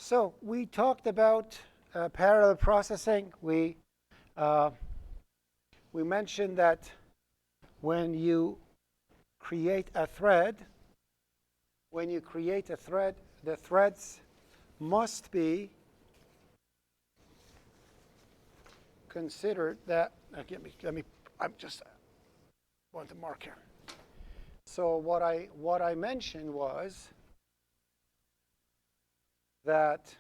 So we talked about parallel processing. We mentioned that when you create a thread, the threads must be considered that. I'm just want to mark here. So what I mentioned was that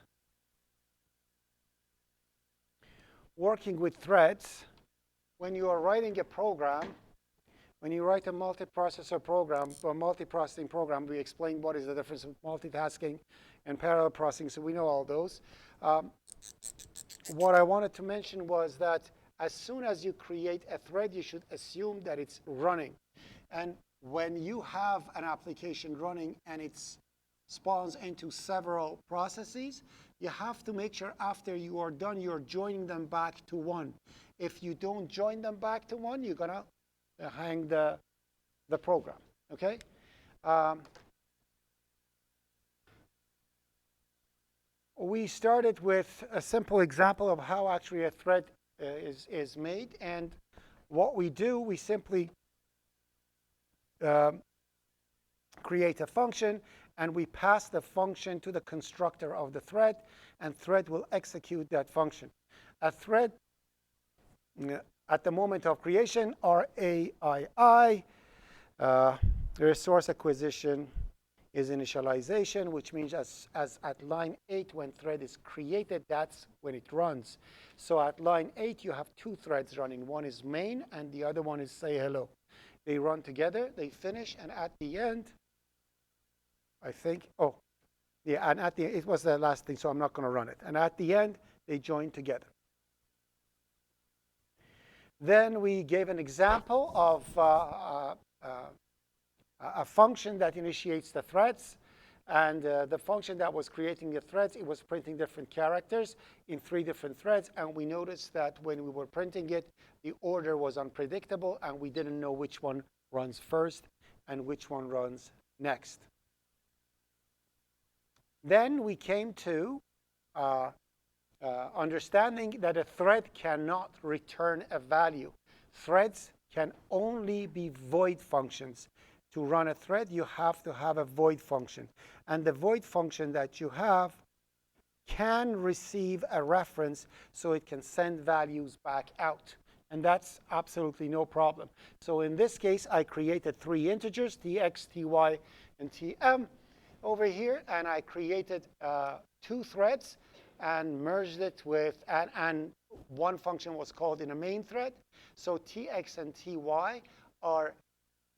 working with threads, when you are writing a program, when you write a multiprocessor program or multiprocessing program, we explained what is the difference of multitasking and parallel processing, so we know all those. What I wanted to mention was that as soon as you create a thread, you should assume that it's running. And when you have an application running and it spawns into several processes, you have to make sure after you are done, you're joining them back to one. If you don't join them back to one, you're going to hang the program. Okay? We started with a simple example of how actually a thread is made. And what we do, we simply create a function, and we pass the function to the constructor of the thread, and thread will execute that function. A thread, at the moment of creation, RAII, resource acquisition is initialization, which means as at line 8, when thread is created, that's when it runs. So at line 8, you have two threads running. One is main, and the other one is say hello. They run together, they finish, and at the end, I think, oh, yeah, and at the it was the last thing, so I'm not going to run it. And at the end, they join together. Then we gave an example of a function that initiates the threads. And the function that was creating the threads, it was printing different characters in 3 different threads. And we noticed that when we were printing it, the order was unpredictable, and we didn't know which one runs first and which one runs next. Then we came to understanding that a thread cannot return a value. Threads can only be void functions. To run a thread, you have to have a void function. And the void function that you have can receive a reference, so it can send values back out. And that's absolutely no problem. So in this case, I created 3 integers, tx, ty, and tm over here. And I created 2 threads and merged it with, and one function was called in a main thread. So tx and ty are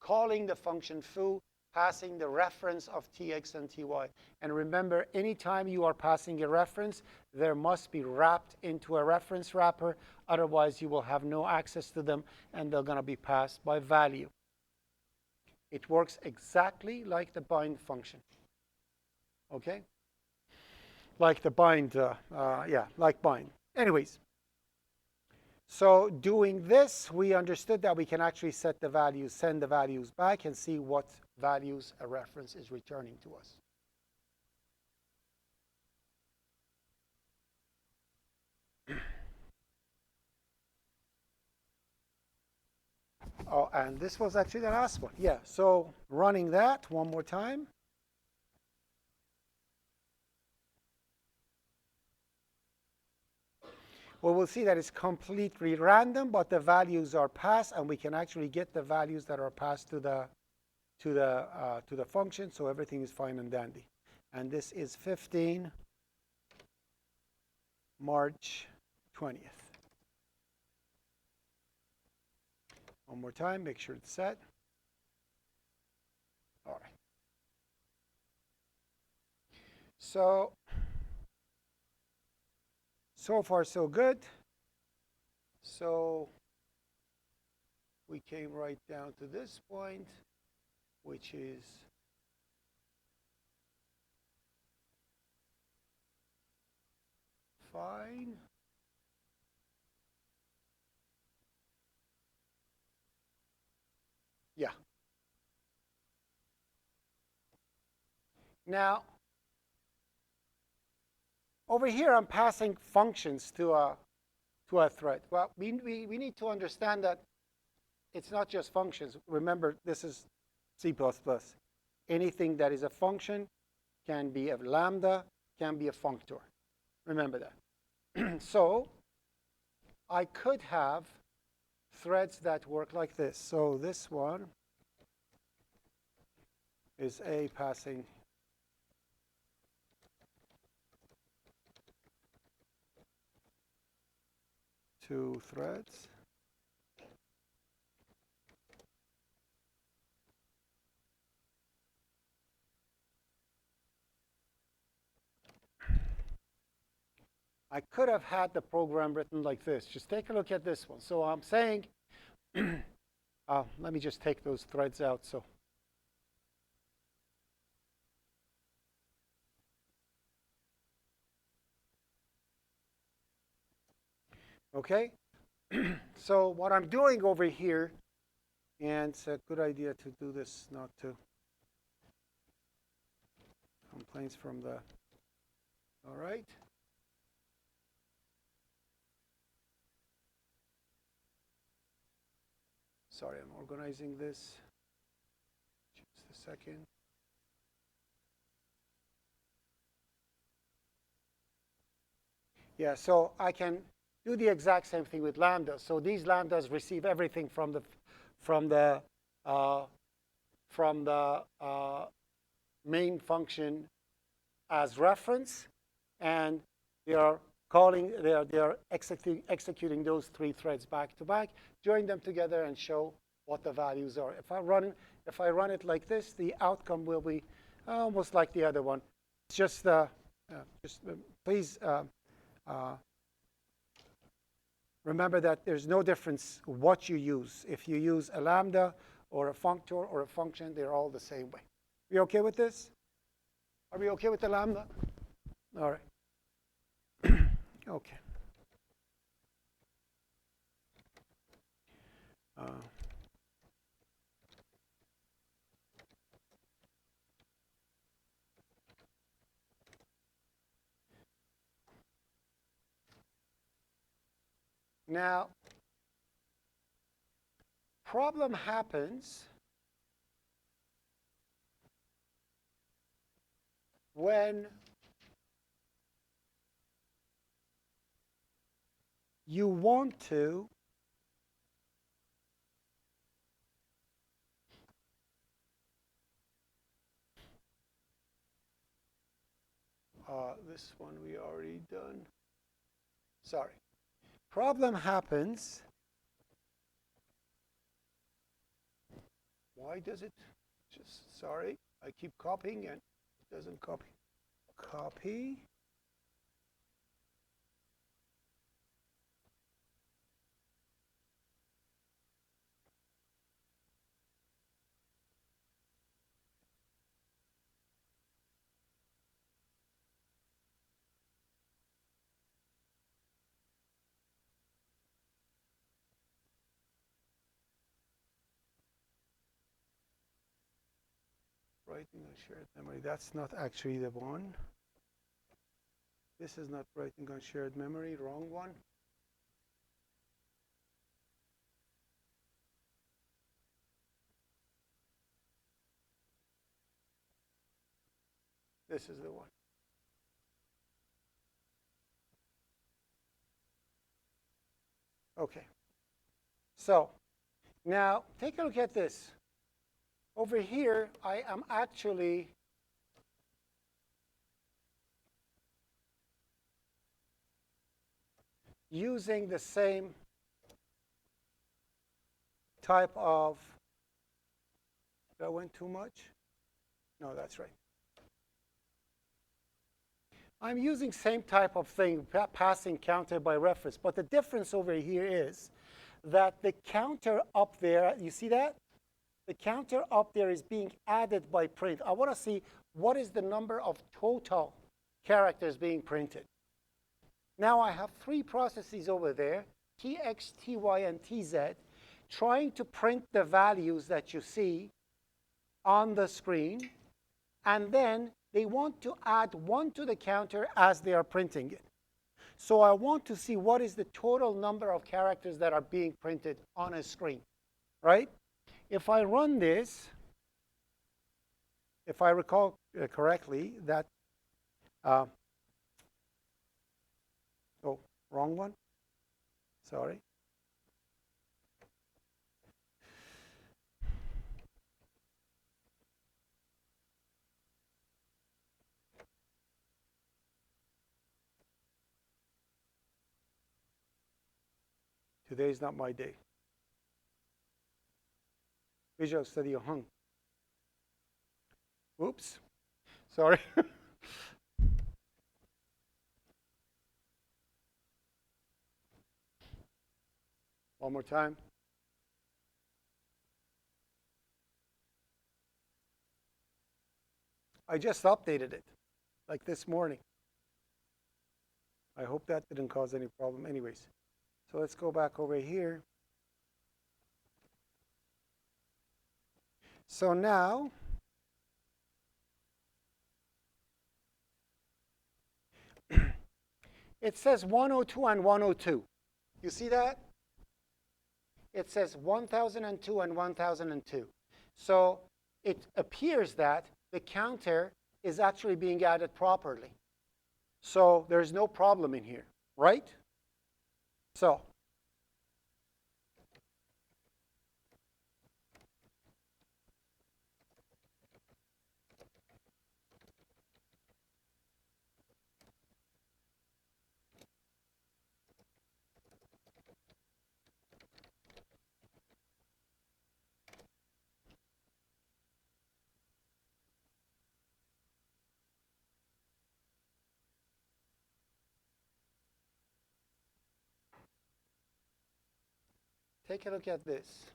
calling the function foo, passing the reference of tx and ty. And remember, anytime you are passing a reference, there must be wrapped into a reference wrapper. Otherwise, you will have no access to them, and they're going to be passed by value. It works exactly like the bind function. Okay? Like the bind, like bind. Anyways. So doing this, we understood that we can actually set the values, send the values back, and see what values a reference is returning to us. Oh, and this was actually the last one. Yeah, so running that one more time. Well, we'll see that it's completely random, but the values are passed, and we can actually get the values that are passed to the function, so everything is fine and dandy. And this is 15 March 20th. One more time, make sure it's set. All right. So far, so good. So we came right down to this point, which is fine. Yeah. Now, over here, I'm passing functions to a thread. Well, we need to understand that it's not just functions. Remember, this is C++. Anything that is a function can be a lambda, can be a functor. Remember that. So I could have threads that work like this. So this one is A passing two threads. I could have had the program written like this. Just take a look at this one. So I'm saying, let me just take those threads out. So okay. So what I'm doing over here, and it's a good idea to do this, not to complaints from the, all right. Sorry, I'm organizing this. Just a second. Yeah, so I can do the exact same thing with lambdas. So these lambdas receive everything from the main function as reference, and they are calling, they are executing those three threads back to back, join them together, and show what the values are. If I run it like this, the outcome will be almost like the other one. It's just please remember that there's no difference what you use. If you use a lambda or a functor or a function, they're all the same way. Are we okay with this? Are we okay with the lambda? All right. Okay. Now, problem happens when you want to this one we already done. Sorry. Problem happens. Why does it just, sorry, I keep copying and it doesn't copy. Copy. Writing on shared memory. That's not actually the one. This is not writing on shared memory. Wrong one. This is the one. Okay. So now take a look at this. Over here, I am actually using the same type of, did I went too much? No, that's right. I'm using same type of thing, passing counter by reference. But the difference over here is that the counter up there, you see that? The counter up there is being added by print. I want to see what is the number of total characters being printed. Now I have three processes over there, tx, ty, and tz, trying to print the values that you see on the screen, and then they want to add 1 to the counter as they are printing it. So I want to see what is the total number of characters that are being printed on a screen, right? If I run this, if I recall correctly, that, oh, wrong one, sorry. Today is not my day. Visual Studio hung. Oops, sorry. One more time. I just updated it, like this morning. I hope that didn't cause any problem anyways. So let's go back over here. So now, it says 102 and 102. You see that? It says 1002 and 1002. So it appears that the counter is actually being added properly. So there's no problem in here, right? So take a look at this.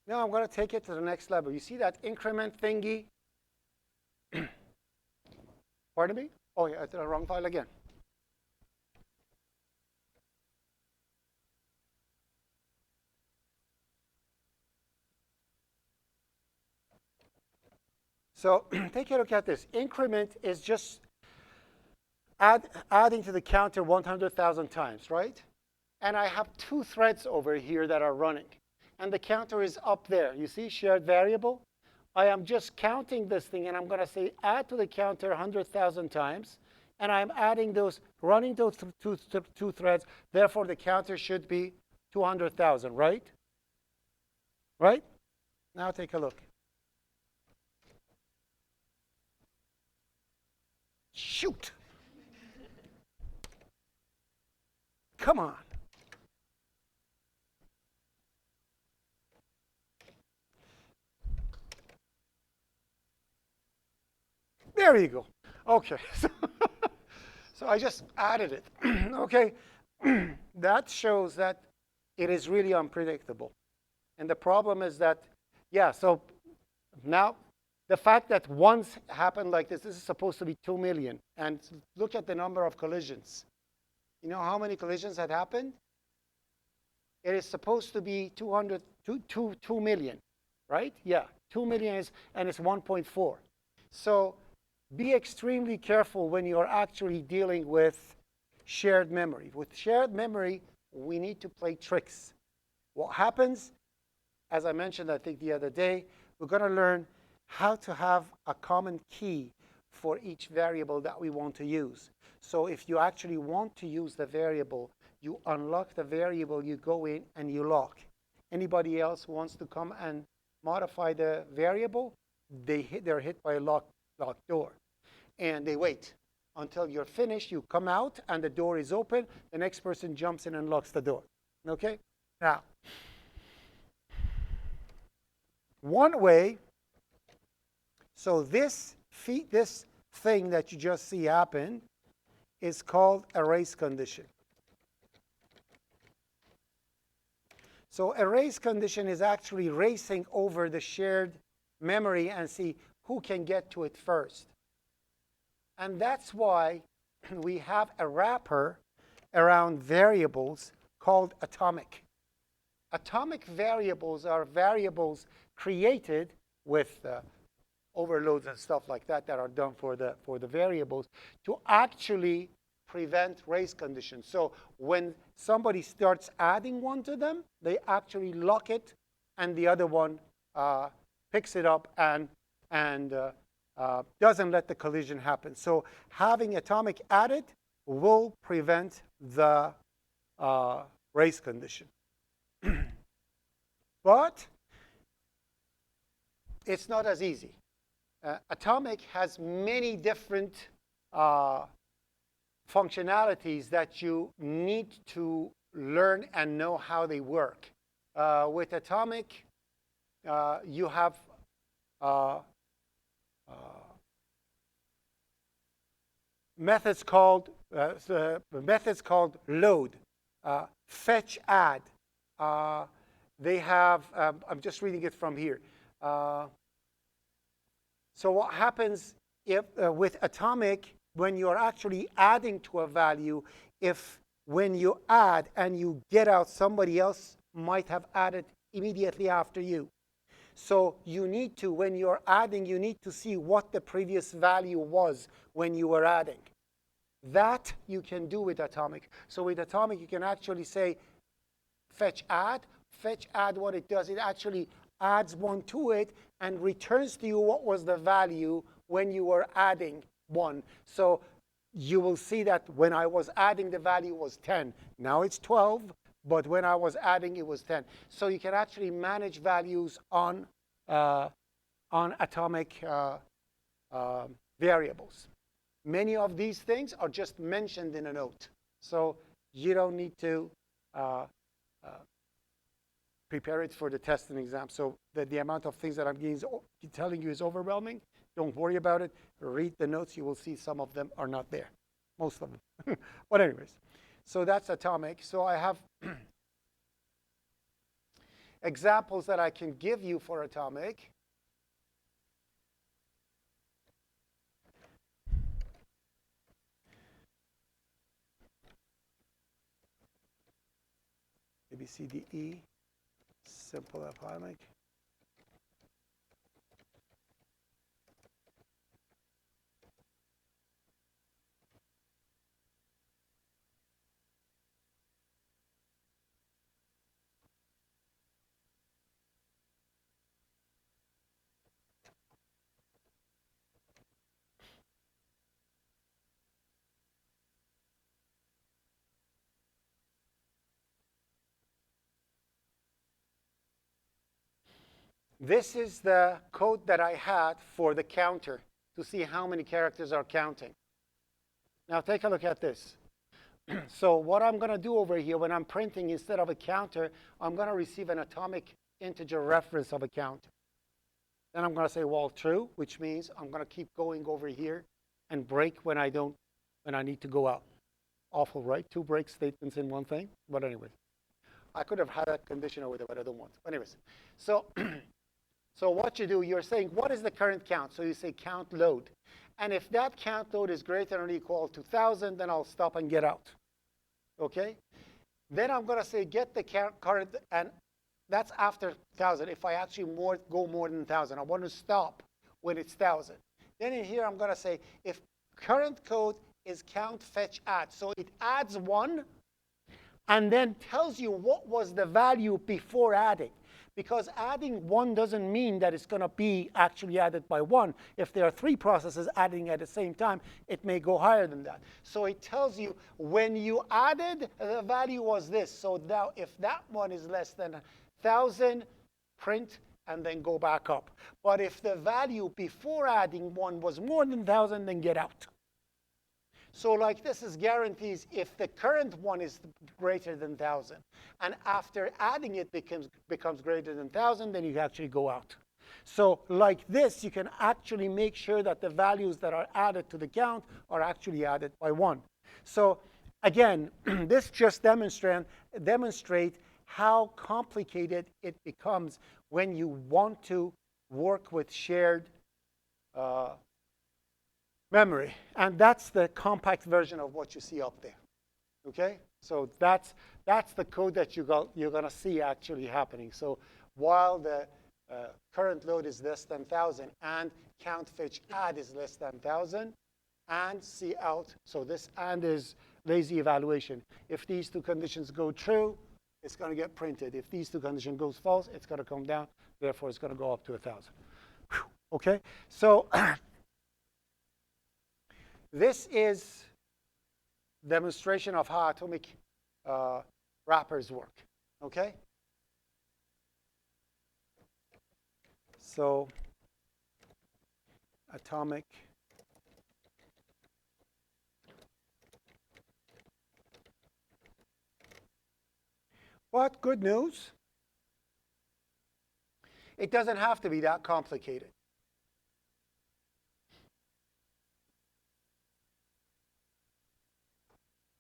Now I'm going to take it to the next level. You see that increment thingy? Pardon me? Oh, yeah, I did the wrong file again. So take a look at this. Increment is just adding to the counter 100,000 times, right? And I have 2 threads over here that are running. And the counter is up there. You see, shared variable? I am just counting this thing, and I'm going to say add to the counter 100,000 times. And I'm adding those, running those two threads. Therefore, the counter should be 200,000, right? Right? Now take a look. Shoot. Come on. There you go. Okay. So I just added it. Okay. That shows that it is really unpredictable. And the problem is that, yeah, so now the fact that once happened like this is supposed to be 2 million. And look at the number of collisions. You know how many collisions had happened? It is supposed to be 2 million, right? Yeah, 2 million is, and it's 1.4. So be extremely careful when you're actually dealing with shared memory. With shared memory, we need to play tricks. What happens, as I mentioned, I think the other day, we're going to learn how to have a common key for each variable that we want to use. So if you actually want to use the variable, you unlock the variable, you go in and you lock. Anybody else who wants to come and modify the variable, they're hit by a locked door. And they wait until you're finished. You come out and the door is open. The next person jumps in and locks the door. Okay? Now, one way, so this thing that you just see happen is called a race condition. So a race condition is actually racing over the shared memory and see who can get to it first. And that's why we have a wrapper around variables called atomic. atomic variables are variables created with overloads and stuff like that that are done for the variables to actually prevent race conditions. So when somebody starts adding one to them, they actually lock it, and the other one picks it up and doesn't let the collision happen. So having atomic added will prevent the race condition. But it's not as easy. Atomic has many different functionalities that you need to learn and know how they work. With atomic, you have methods called load, fetch, add. They have, I'm just reading it from here. So what happens if with atomic, when you're actually adding to a value, if when you add and you get out, somebody else might have added immediately after you. So you need to, when you're adding, you need to see what the previous value was when you were adding. That you can do with atomic. So with atomic, you can actually say fetch, add. Fetch, add, what it does, it actually adds one to it and returns to you what was the value when you were adding one. So you will see that when I was adding, the value was 10. Now it's 12, but when I was adding, it was 10. So you can actually manage values on atomic variables. Many of these things are just mentioned in a note. So you don't need to prepare it for the test and exam. So the amount of things that I'm telling you is overwhelming. Don't worry about it. Read the notes. You will see some of them are not there. Most of them. But anyways, so that's atomic. So I have examples that I can give you for atomic. A, B, C, D, E. Simple atomic. This is the code that I had for the counter to see how many characters are counting. Now take a look at this. So what I'm going to do over here when I'm printing, instead of a counter, I'm going to receive an atomic integer reference of a counter. Then I'm going to say while true, which means I'm going to keep going over here and break when I need to go out. Awful, right? 2 break statements in one thing. But anyways, I could have had that condition over there, but I don't want to. But anyways, so so what you do, you're saying, what is the current count? So you say count load. And if that count load is greater than or equal to 1,000, then I'll stop and get out. OK? Then I'm going to say get the current, and that's after 1,000. If I actually go more than 1,000, I want to stop when it's 1,000. Then in here, I'm going to say if current code is count, fetch, add. So it adds 1 and then tells you what was the value before adding. Because adding 1 doesn't mean that it's going to be actually added by 1. If there are 3 processes adding at the same time, it may go higher than that. So it tells you when you added, the value was this. So now if that one is less than 1,000, print and then go back up. But if the value before adding 1 was more than 1,000, then get out. So like this is guarantees if the current one is greater than 1,000, and after adding it becomes greater than 1,000, then you actually go out. So like this, you can actually make sure that the values that are added to the count are actually added by 1. So again, this just demonstrate how complicated it becomes when you want to work with shared memory. And that's the compact version of what you see up there. OK? So that's the code that you're going to see actually happening. So while the current load is less than 1,000 and count fetch add is less than 1,000 and see out, so this and is lazy evaluation. If these two conditions go true, it's going to get printed. If these two conditions goes false, it's going to come down. Therefore, it's going to go up to 1,000. Okay, so this is demonstration of how atomic wrappers work. Okay, so atomic but good news, it doesn't have to be that complicated.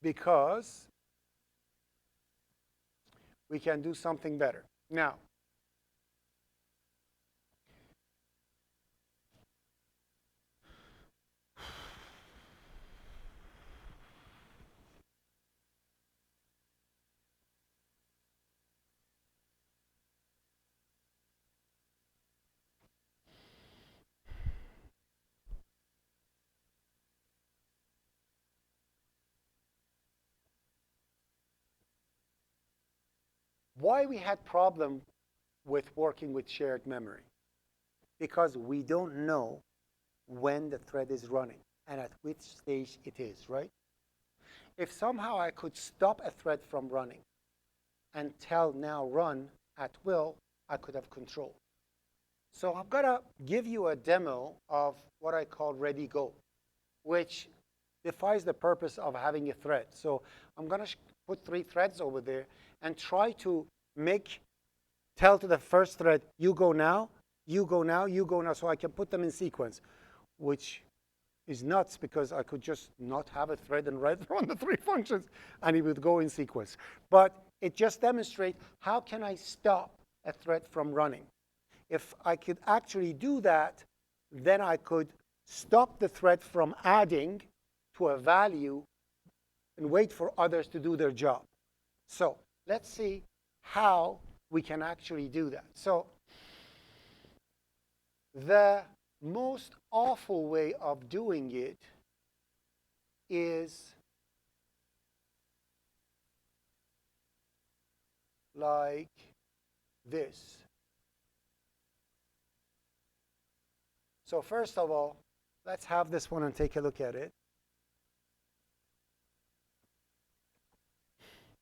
Because we can do something better. Now, why we had problem with working with shared memory? Because we don't know when the thread is running and at which stage it is, right? If somehow I could stop a thread from running and tell now run at will, I could have control. So I'm going to give you a demo of what I call ready go, which defies the purpose of having a thread. So I'm going to put 3 threads over there and try to tell to the first thread, you go now, you go now, you go now, so I can put them in sequence, which is nuts because I could just not have a thread and run the 3 functions and it would go in sequence. But it just demonstrates how can I stop a thread from running. If I could actually do that, then I could stop the thread from adding to a value and wait for others to do their job. So let's see how we can actually do that. So the most awful way of doing it is like this. So first of all, let's have this one and take a look at it.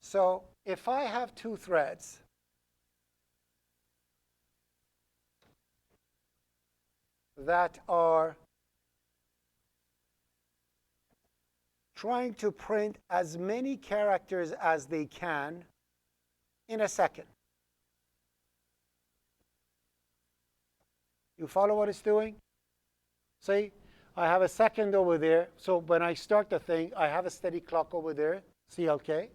So if I have 2 threads, that are trying to print as many characters as they can in a second. You follow what it's doing? See, I have a second over there. So when I start the thing, I have a steady clock over there, CLK.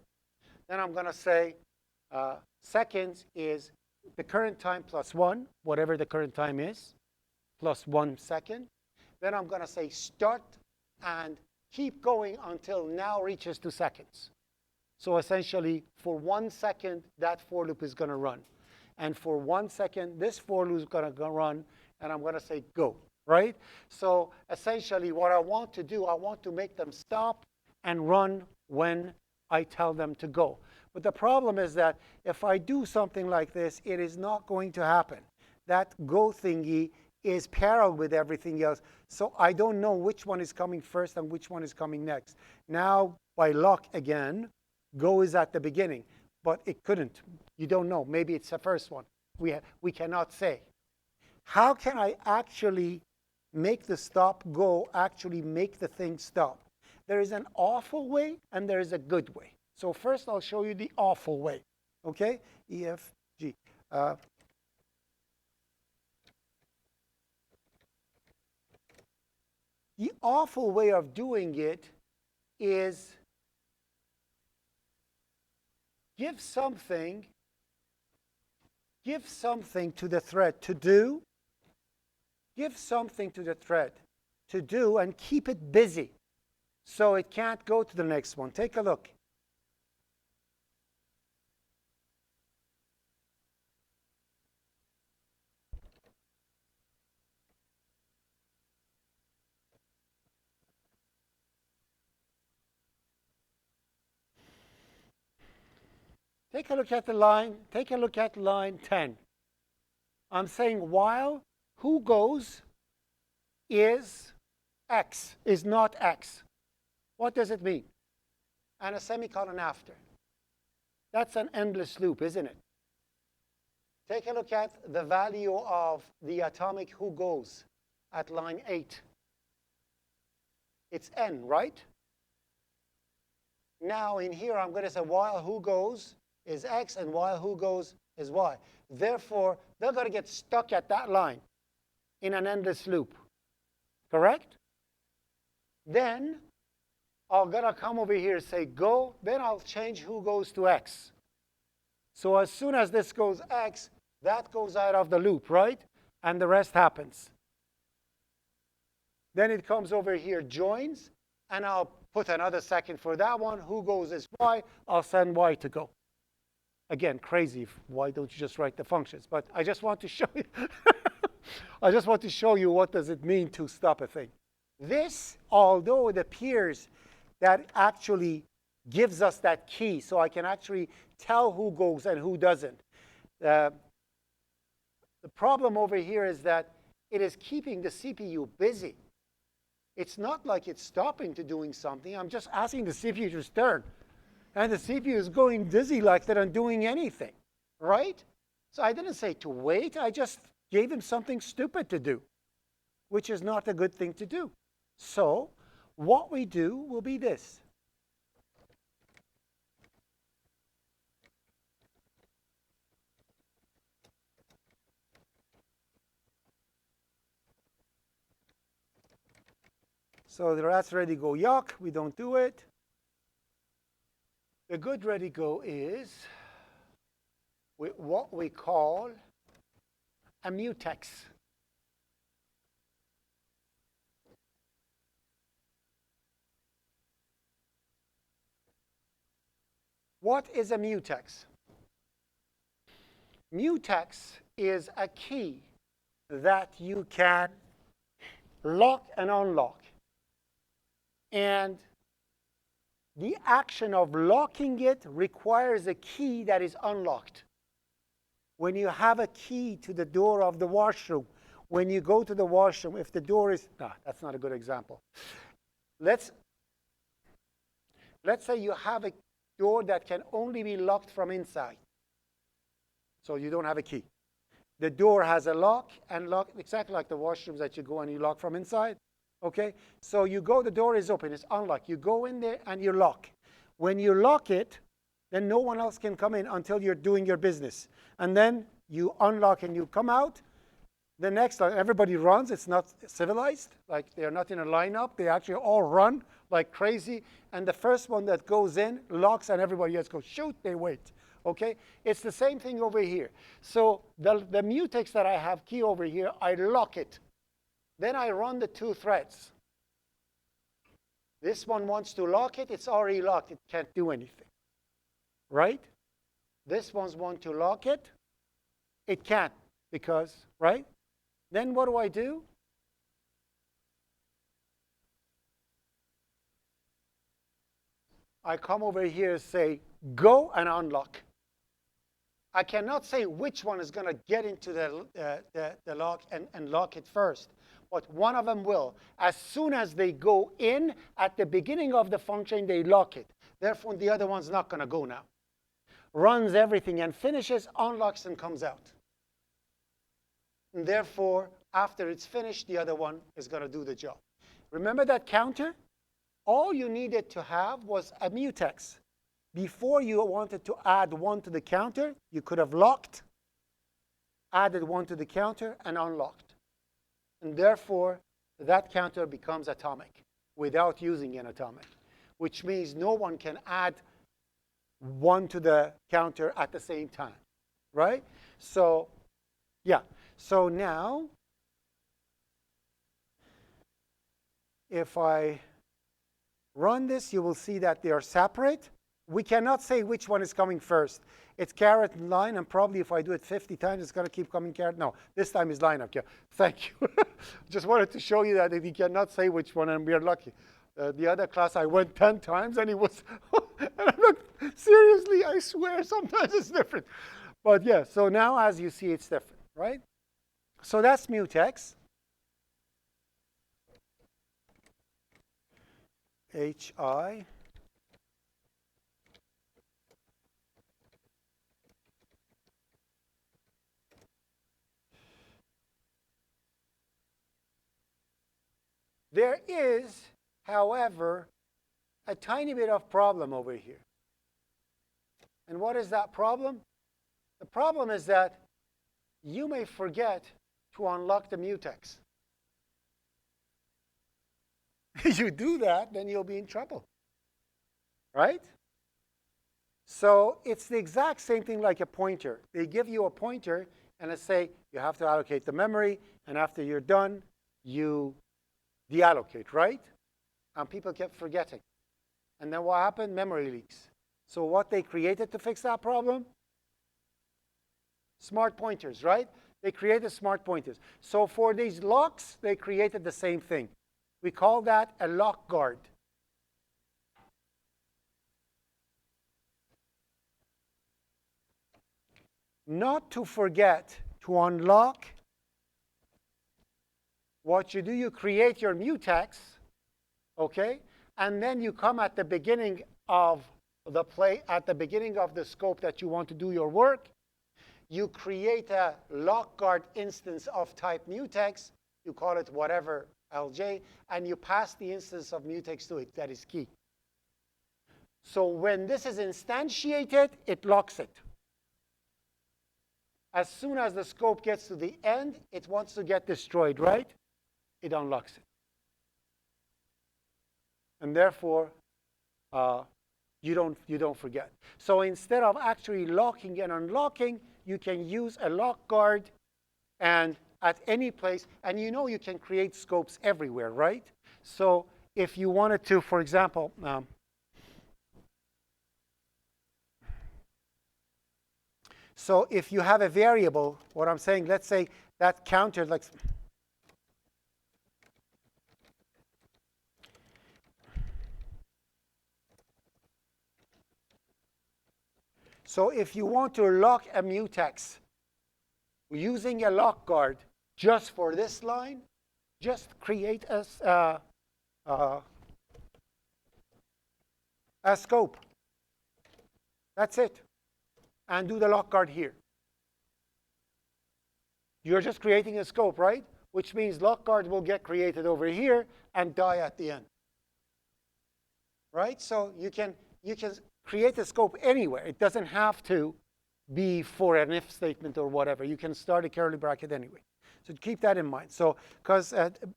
Then I'm going to say seconds is the current time plus 1, whatever the current time is, plus 1 second. Then I'm going to say start and keep going until now reaches 2 seconds. So essentially, for 1 second, that for loop is going to run. And for 1 second, this for loop is going to run, and I'm going to say go, right? So essentially, what I want to do, I want to make them stop and run when I tell them to go. But the problem is that if I do something like this, it is not going to happen. That go thingy is parallel with everything else. So I don't know which one is coming first and which one is coming next. Now, by luck again, go is at the beginning. But it couldn't. You don't know. Maybe it's the first one. We cannot say. How can I actually make the stop go, actually make the thing stop? There is an awful way and there is a good way. So first I'll show you the awful way. Okay? E, F, G. The awful way of doing it is give something to the thread to do. Give something to the thread to do and keep it busy so it can't go to the next one. Take a look. Take a look at the line. Take a look at line 10. I'm saying while who goes is X, is not X. What does it mean? And a semicolon after. That's an endless loop, isn't it? Take a look at the value of the atomic who goes at line 8. It's N, right? Now in here I'm going to say while who goes is X and while who goes is Y. Therefore, they're going to get stuck at that line in an endless loop. Correct? Then I'm going to come over here and say go. Then I'll change who goes to X. So as soon as this goes X, that goes out of the loop, right? And the rest happens. Then it comes over here, joins, and I'll put another second for that one. Who goes is Y. I'll send Y to go. Again, crazy. Why don't you just write the functions? But I just want to show you. I just want to show you what does it mean to stop a thing. This, although it appears that actually gives us that key, so I can actually tell who goes and who doesn't. The problem over here is that it is keeping the CPU busy. It's not like it's stopping to doing something. I'm just asking the CPU to turn. And the CPU is going dizzy like that and doing anything, right? So I didn't say to wait. I just gave him something stupid to do, which is not a good thing to do. So what we do will be this. So the rats ready go yuck. We don't do it. The good ready go is what we call a mutex. What is a mutex? Mutex is a key that you can lock and unlock. And the action of locking it requires a key that is unlocked. When you have a key to the door of the washroom, when you go to the washroom, if the door is, that's not a good example. Let's say you have a door that can only be locked from inside. So you don't have a key. The door has a lock and lock, exactly like the washrooms that you go and you lock from inside. Okay, so you go, the door is open, it's unlocked. You go in there and you lock. When you lock it, then no one else can come in until you're doing your business. And then you unlock and you come out. The next, everybody runs. It's not civilized. Like they're not in a lineup. They actually all run like crazy. And the first one that goes in locks and everybody else goes, shoot, they wait. Okay, it's the same thing over here. So the mutex that I have key over here, I lock it. Then I run the two threads. This one wants to lock it. It's already locked. It can't do anything. Right? This one's want to lock it. It can't because, right? Then what do? I come over here and say, go and unlock. I cannot say which one is going to get into the lock and lock it first. But one of them will. As soon as they go in, at the beginning of the function, they lock it. Therefore, the other one's not going to go now. Runs everything and finishes, unlocks, and comes out. And therefore, after it's finished, the other one is going to do the job. Remember that counter? All you needed to have was a mutex. Before you wanted to add one to the counter, you could have locked, added one to the counter, and unlocked. And therefore, that counter becomes atomic without using an atomic, which means no one can add one to the counter at the same time, right? So, yeah. So now, if I run this, you will see that they are separate. We cannot say which one is coming first. It's caret and line, and probably if I do it 50 times, it's going to keep coming caret. No, this time is line up. Yeah, thank you. Just wanted to show you that you cannot say which one, and we are lucky. The other class, I went 10 times, and it was, and I looked, Seriously, I swear, sometimes it's different. But yeah, so now as you see, it's different, right? So that's mutex. HI. There is, however, a tiny bit of problem over here. And what is that problem? The problem is that you may forget to unlock the mutex. You do that, then you'll be in trouble. Right? So it's the exact same thing like a pointer. They give you a pointer, and they say you have to allocate the memory, and after you're done, you deallocate, right? And people kept forgetting. And then what happened? Memory leaks. So what they created to fix that problem? Smart pointers, right? They created smart pointers. So for these locks, they created the same thing. We call that a lock guard. Not to forget to unlock, what you do, you create your mutex, okay? And then you come at the beginning of the at the beginning of the scope that you want to do your work. You create a lock guard instance of type mutex. You call it whatever LJ, and you pass the instance of mutex to it. That is key. So when this is instantiated, it locks it. As soon as the scope gets to the end, it wants to get destroyed, right? It unlocks it. And therefore, you don't forget. So instead of actually locking and unlocking, you can use a lock guard and at any place. And you know you can create scopes everywhere, right? So if you wanted to, for example, so if you have a variable, what I'm saying, let's say that counter, like, so if you want to lock a mutex using a lock guard just for this line, just create a scope. That's it. And do the lock guard here. You're just creating a scope, right? Which means lock guard will get created over here and die at the end. Right? So you can create a scope anywhere. It doesn't have to be for an if statement or whatever. You can start a curly bracket anyway. So keep that in mind. So because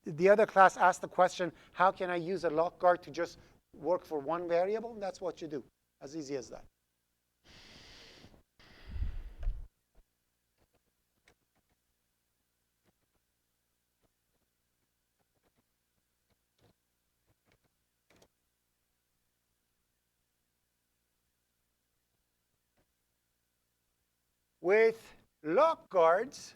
the other class asked the question, how can I use a lock guard to just work for one variable? And that's what you do. As easy as that. With lock guards,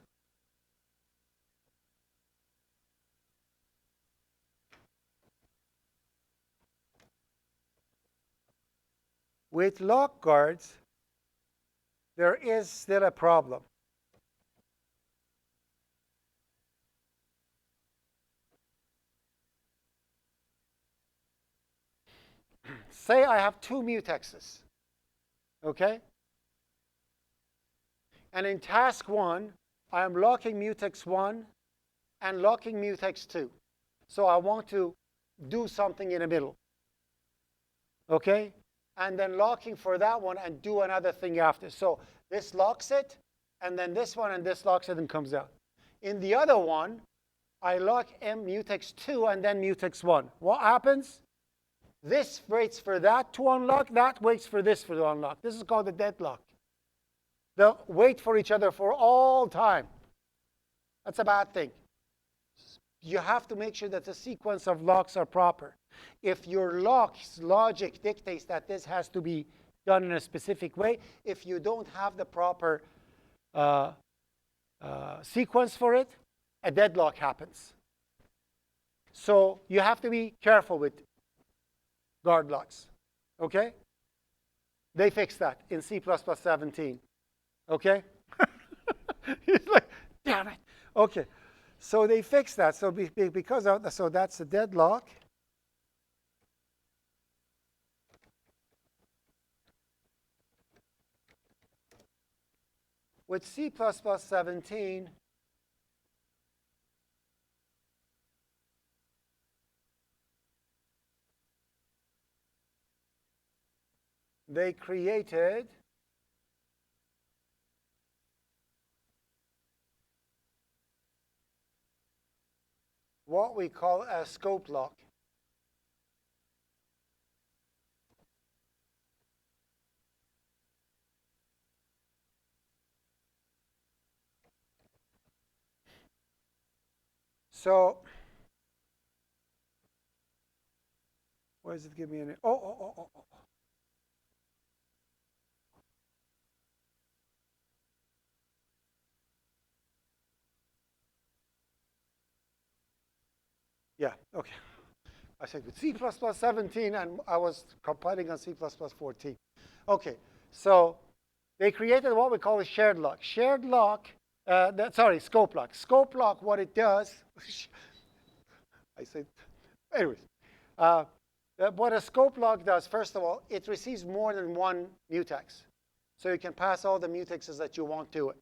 there is still a problem. Say I have two mutexes, okay? And in task 1, I am locking mutex 1 and locking mutex 2. So I want to do something in the middle, okay? And then locking for that one and do another thing after. So this locks it, and then this one and this locks it and comes out. In the other one, I lock mutex 2 and then mutex 1. What happens? This waits for that to unlock, that waits for this to unlock. This is called a deadlock. They'll wait for each other for all time. That's a bad thing. You have to make sure that the sequence of locks are proper. If your lock's logic dictates that this has to be done in a specific way, if you don't have the proper sequence for it, a deadlock happens. So you have to be careful with guard locks, okay? They fixed that in C++17. Okay? He's like, damn it. Okay. So they fixed that. So because of, so that's a deadlock. With C++17, they created what we call a scope lock. So, where does it give me an? Oh. Yeah, okay. I said with C++17, and I was compiling on C++14. Okay, so they created what we call a shared lock. Shared lock, scope lock. Scope lock, what it does, I said, anyways, what a scope lock does, first of all, it receives more than one mutex. So you can pass all the mutexes that you want to it.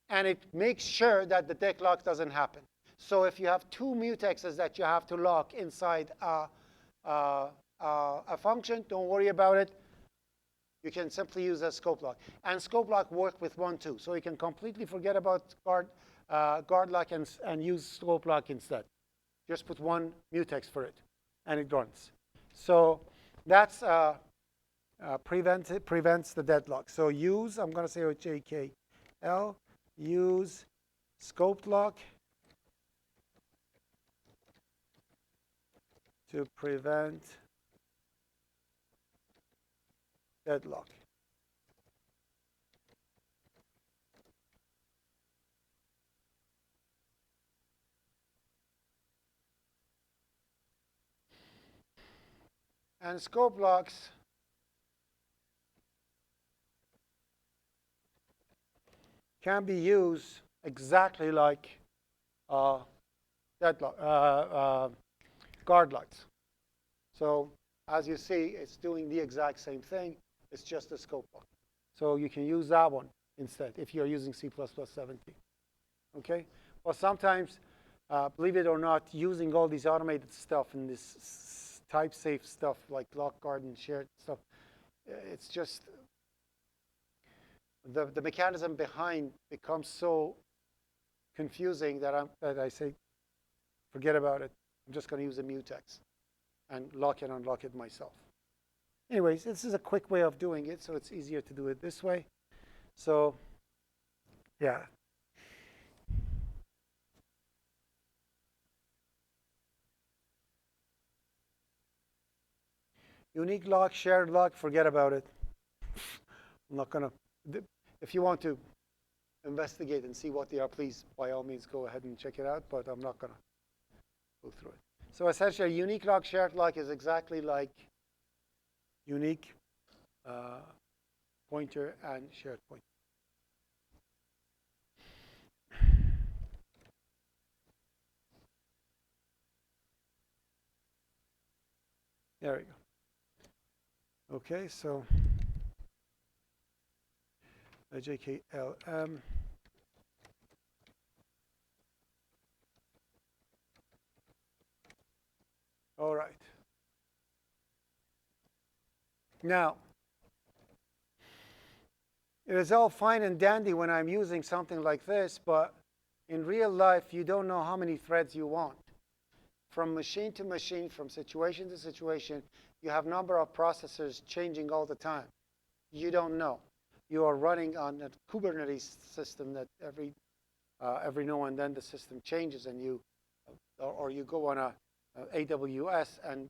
And it makes sure that the deadlock doesn't happen. So if you have two mutexes that you have to lock inside a function, don't worry about it. You can simply use a scope lock. And scope lock work with 1, 2. So you can completely forget about guard lock and use scope lock instead. Just put one mutex for it, and it runs. So that's prevents the deadlock. So use, I'm going to say with JKL, use scope lock to prevent deadlock. And scope locks can be used exactly like deadlock, guard locks. So as you see, it's doing the exact same thing. It's just a scope lock. So you can use that one instead if you're using C++17. Okay? Well, sometimes, believe it or not, using all these automated stuff and this type-safe stuff like lock, guard, and shared stuff, it's just the mechanism behind becomes so confusing that I say, forget about it. I'm just going to use a mutex and lock and unlock it myself. Anyways, this is a quick way of doing it, so it's easier to do it this way. So, yeah. Unique lock, shared lock, forget about it. I'm not going to. If you want to investigate and see what they are, please, by all means, go ahead and check it out, but I'm not going to go through it. So essentially, a unique lock, shared lock is exactly like unique pointer and shared pointer. There we go. Okay, so JKLM. All right. Now, it is all fine and dandy when I'm using something like this, but in real life, you don't know how many threads you want. From machine to machine, from situation to situation, you have number of processors changing all the time. You don't know. You are running on a Kubernetes system that every now and then the system changes, and you go on a AWS and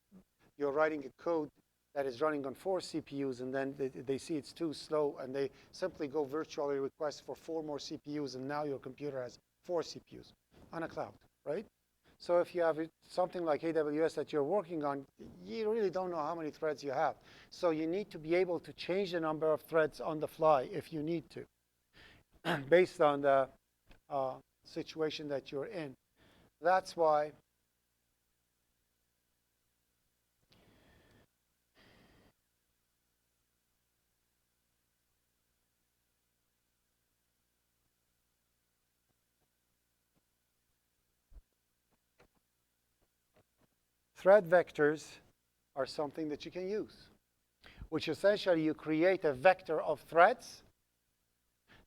you're writing a code that is running on 4 CPUs, and then they see it's too slow, and they simply go virtually request for 4 more CPUs, and now your computer has 4 CPUs on a cloud, right? So if you have something like AWS that you're working on, you really don't know how many threads you have. So you need to be able to change the number of threads on the fly if you need to, based on the situation that you're in. That's why thread vectors are something that you can use, which essentially you create a vector of threads.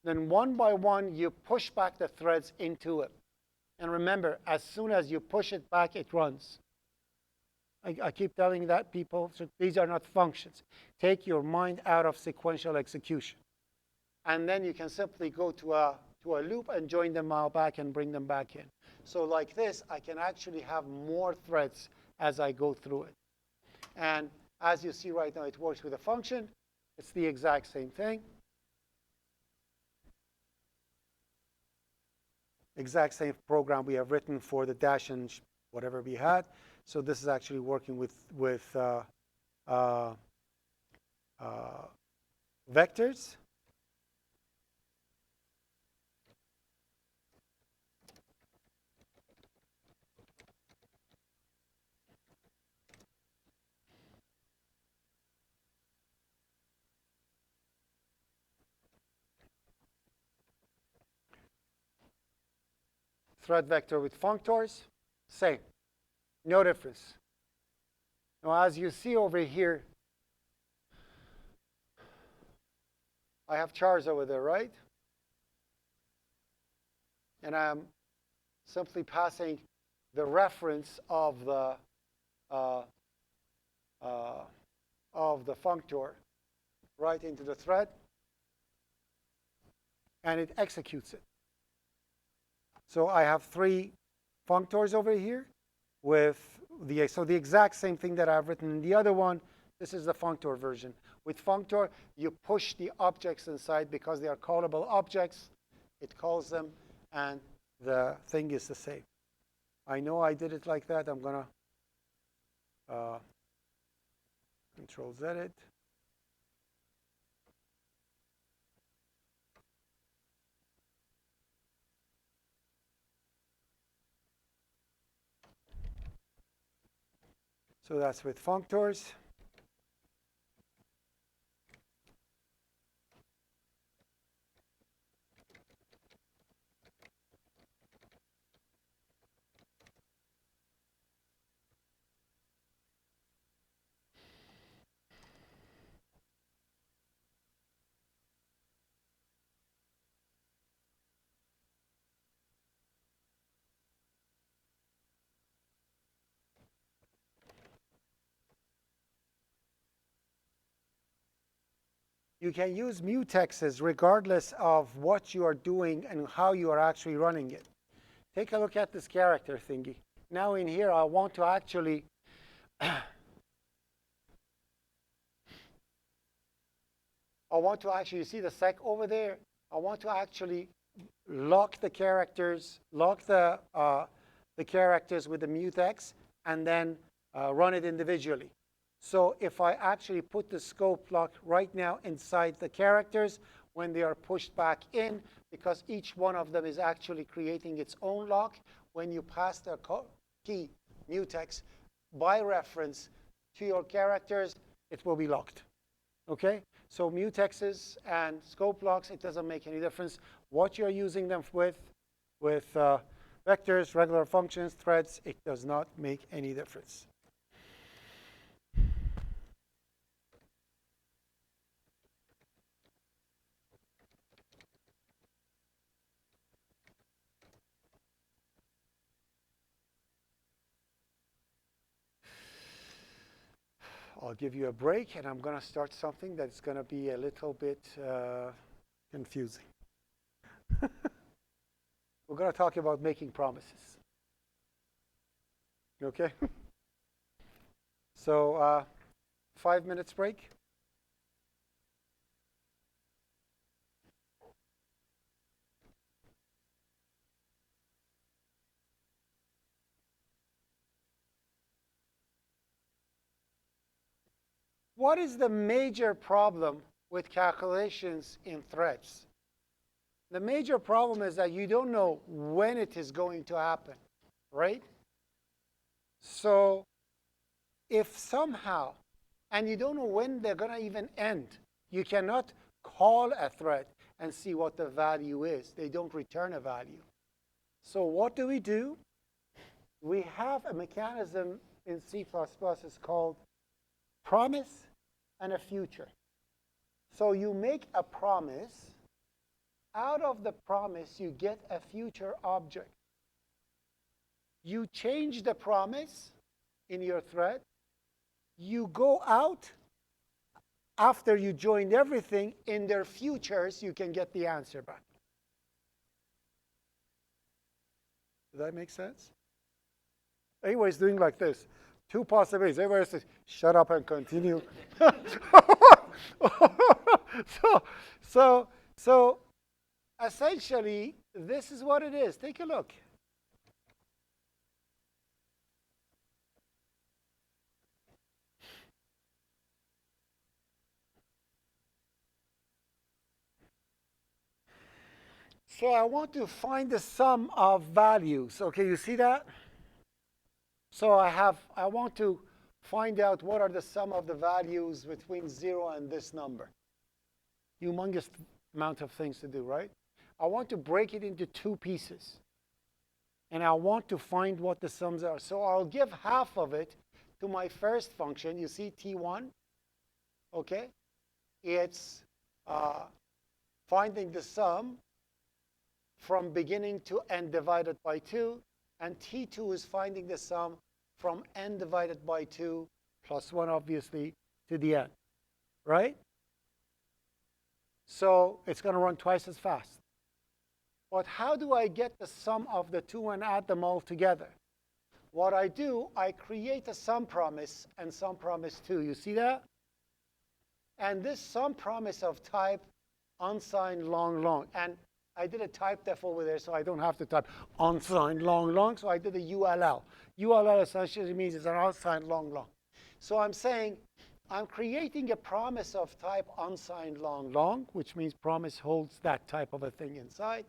Then one by one, you push back the threads into it. And remember, as soon as you push it back, it runs. I keep telling that people, so these are not functions. Take your mind out of sequential execution. And then you can simply go to a loop and join them all back and bring them back in. So like this, I can actually have more threads as I go through it. And as you see right now, it works with a function. It's the exact same thing. Exact same program we have written for the dash and whatever we had. So this is actually working with vectors. Thread vector with functors, same. No difference. Now, as you see over here, I have chars over there, right? And I'm simply passing the reference of the functor right into the thread, and it executes it. So I have 3 functors over here with the exact same thing that I've written in the other one. This is the functor version. With functor, you push the objects inside because they are callable objects. It calls them, and the thing is the same. I know I did it like that. I'm going to Control-Z it. So that's with functors. You can use mutexes regardless of what you are doing and how you are actually running it. Take a look at this character thingy. Now in here, I want to actually you see the sec over there? I want to actually lock the characters, the characters with the mutex, and then run it individually. So if I actually put the scope lock right now inside the characters, when they are pushed back in, because each one of them is actually creating its own lock, when you pass the key mutex by reference to your characters, it will be locked. Okay? So mutexes and scope locks, it doesn't make any difference what you're using them with vectors, regular functions, threads, it does not make any difference. I'll give you a break, and I'm going to start something that's going to be a little bit confusing. We're going to talk about making promises. Okay? So 5 minutes break. What is the major problem with calculations in threads? The major problem is that you don't know when it is going to happen, right? So if somehow, and you don't know when they're going to even end, you cannot call a thread and see what the value is. They don't return a value. So what do? We have a mechanism in C++. It's called promise and a future. So you make a promise. Out of the promise, you get a future object. You change the promise in your thread. You go out. After you joined everything, in their futures, you can get the answer back. Does that make sense? Everybody's doing like this. Two possibilities. Everybody says, shut up and continue. So essentially, this is what it is. Take a look. So I want to find the sum of values. Okay, you see that? So I want to find out what are the sum of the values between 0 and this number. Humongous amount of things to do, right? I want to break it into two pieces. And I want to find what the sums are. So I'll give half of it to my first function. You see T1? Okay? It's finding the sum from beginning to n divided by 2. And T2 is finding the sum from n divided by 2 plus 1, obviously, to the n. Right? So it's going to run twice as fast. But how do I get the sum of the two and add them all together? What I do, I create a sum promise and sum promise 2. You see that? And this sum promise of type unsigned long. And I did a type def over there, so I don't have to type unsigned long. So I did a ULL. ULL essentially means it's an unsigned long. So I'm saying I'm creating a promise of type unsigned long, which means promise holds that type of a thing inside.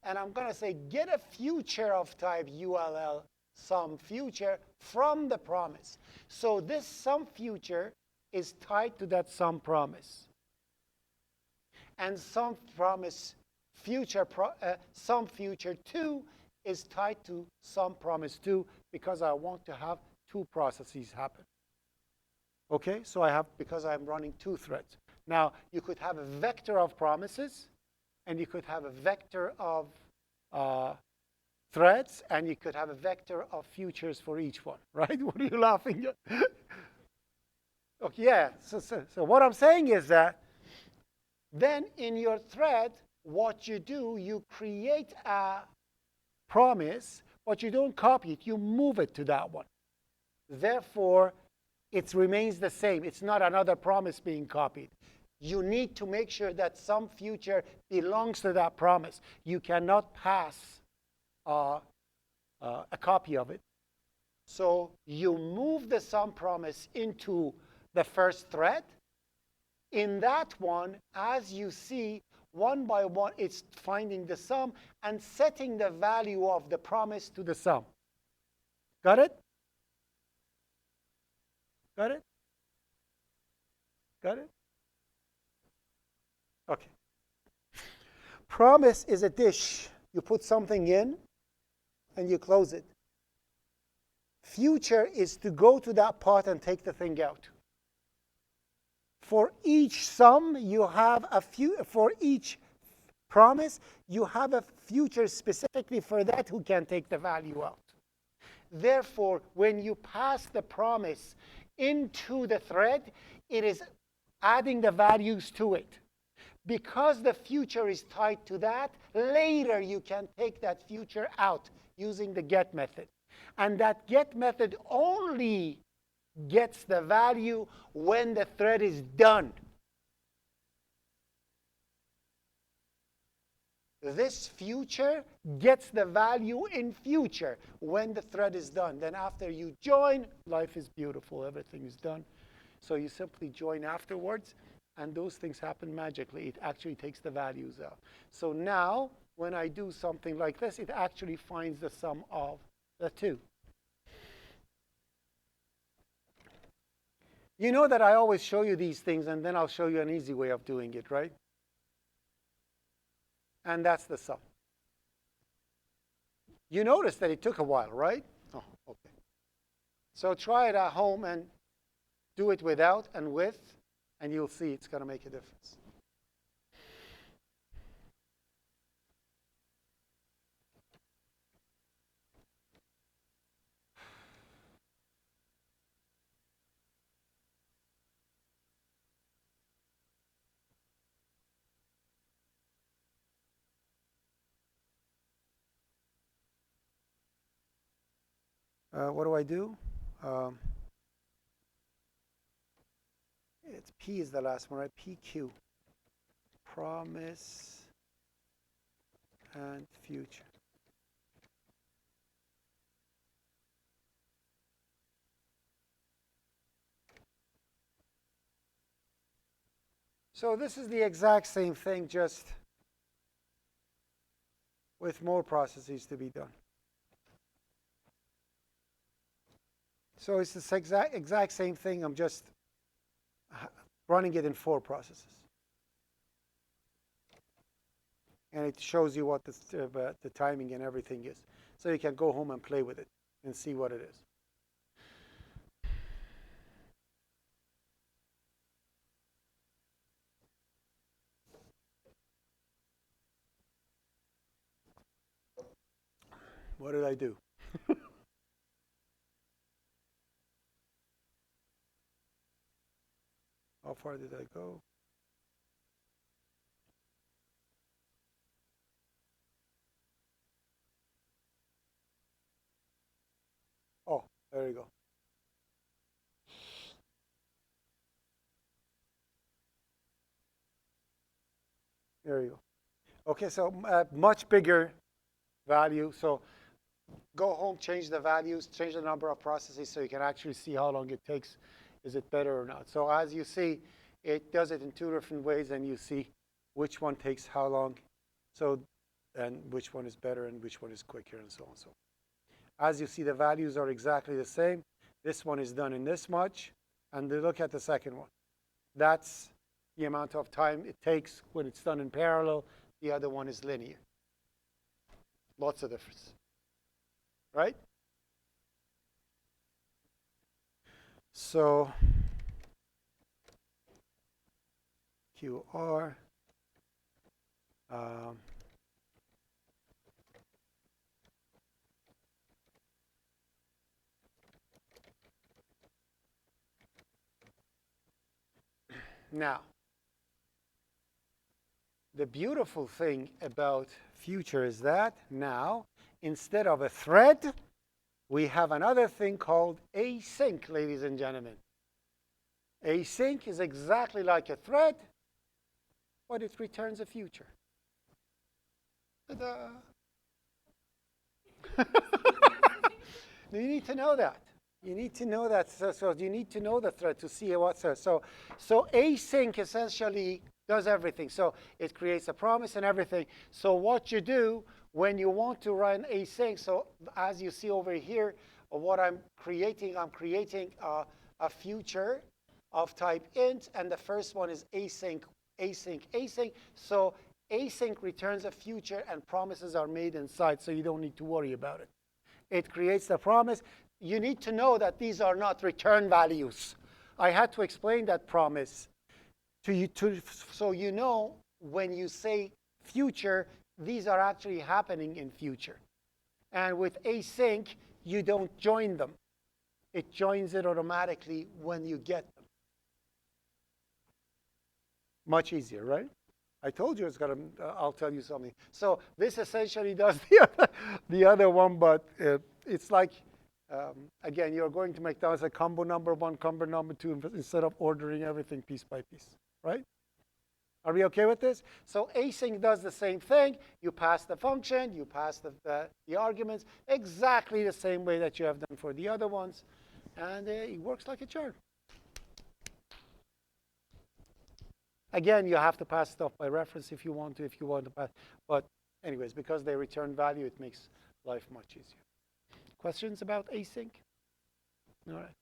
And I'm going to say get a future of type ULL sum future from the promise. So this sum future is tied to that sum promise. And sum promise future sum future 2 is tied to sum promise 2 because I want to have two processes happen. Okay, so I have, because I'm running two threads. Now, you could have a vector of promises, and you could have a vector of threads, and you could have a vector of futures for each one, right? What are you laughing at? Okay, yeah, so what I'm saying is that then in your thread, what you do, you create a promise, but you don't copy it. You move it to that one. Therefore, it remains the same. It's not another promise being copied. You need to make sure that some future belongs to that promise. You cannot pass a copy of it. So you move the sum promise into the first thread. In that one, as you see, one by one, it's finding the sum and setting the value of the promise to the sum. Got it? Got it? Got it? Okay. Promise is a dish. You put something in, and you close it. Future is to go to that pot and take the thing out. For each sum, you have for each promise, you have a future specifically for that who can take the value out. Therefore, when you pass the promise into the thread, it is adding the values to it. Because the future is tied to that, later you can take that future out using the get method. And that get method only gets the value when the thread is done. This future gets the value in future when the thread is done. Then after you join, life is beautiful. Everything is done. So you simply join afterwards, and those things happen magically. It actually takes the values out. So now, when I do something like this, it actually finds the sum of the two. You know that I always show you these things, and then I'll show you an easy way of doing it, right? And that's the sum. You notice that it took a while, right? Oh, okay. So try it at home and do it without and with, and you'll see it's going to make a difference. What do I do? It's P is the last one, right? PQ. Promise and future. So this is the exact same thing, just with more processes to be done. So it's this exact same thing. I'm just running it in 4 processes. And it shows you what the timing and everything is. So you can go home and play with it and see what it is. What did I do? How far did I go? Oh, there you go. There you go. Okay, so much bigger value. So go home, change the values, change the number of processes so you can actually see how long it takes. Is it better or not? So as you see, it does it in 2 different ways, and you see which one takes how long. So, and which one is better and which one is quicker, and so on and so on. As you see, the values are exactly the same. This one is done in this much, and look at the second one. That's the amount of time it takes when it's done in parallel. The other one is linear. Lots of difference, right? So QR. Now, the beautiful thing about future is that now, instead of a thread, we have another thing called async, ladies and gentlemen. Async is exactly like a thread, but it returns a future. Ta-da! You need to know that. You need to know that. So you need to know the thread to see what's there. So async essentially does everything. So it creates a promise and everything. So what you do when you want to run async, so as you see over here, what I'm creating a future of type int, and the first one is async, async, async. So async returns a future, and promises are made inside, so you don't need to worry about it. It creates the promise. You need to know that these are not return values. I had to explain that promise to you so you know when you say future, these are actually happening in future. And with async, you don't join them. It joins it automatically when you get them. Much easier, right? I told you it's going to, I'll tell you something. So this essentially does the other one, but it's like, again, you're going to McDonald's a combo number 1, combo number 2, instead of ordering everything piece by piece, right? Are we okay with this? So async does the same thing. You pass the function, you pass the arguments, exactly the same way that you have done for the other ones. And it works like a charm. Again, you have to pass stuff by reference if you want to pass. But anyways, because they return value, it makes life much easier. Questions about async? All right.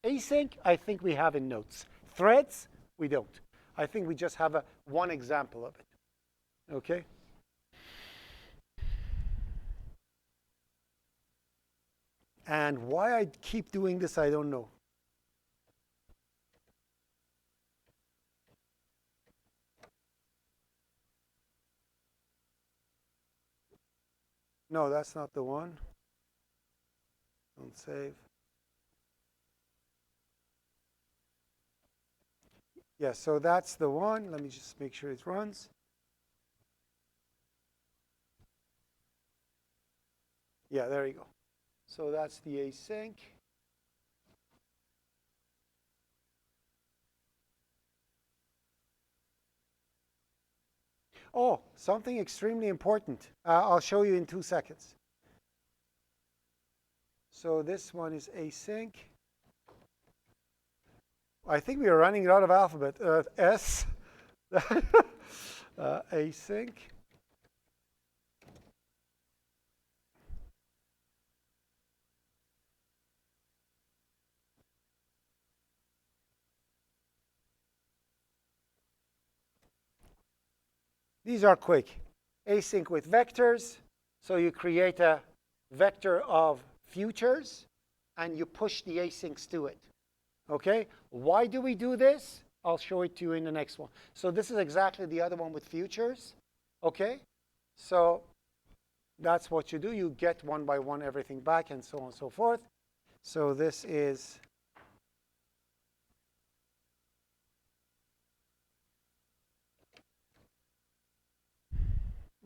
Async, I think we have in notes. Threads, we don't. I think we just have one example of it. Okay? And why I keep doing this, I don't know. No, that's not the one. Don't save. Yeah, so that's the one. Let me just make sure it runs. Yeah, there you go. So that's the async. Oh, something extremely important. I'll show you in 2 seconds. So this one is async. I think we are running out of alphabet. S, async. These are quick. Async with vectors. So you create a vector of futures, and you push the asyncs to it. Okay? Why do we do this? I'll show it to you in the next one. So this is exactly the other one with futures. Okay? So that's what you do. You get one by one everything back, and so on and so forth. So this is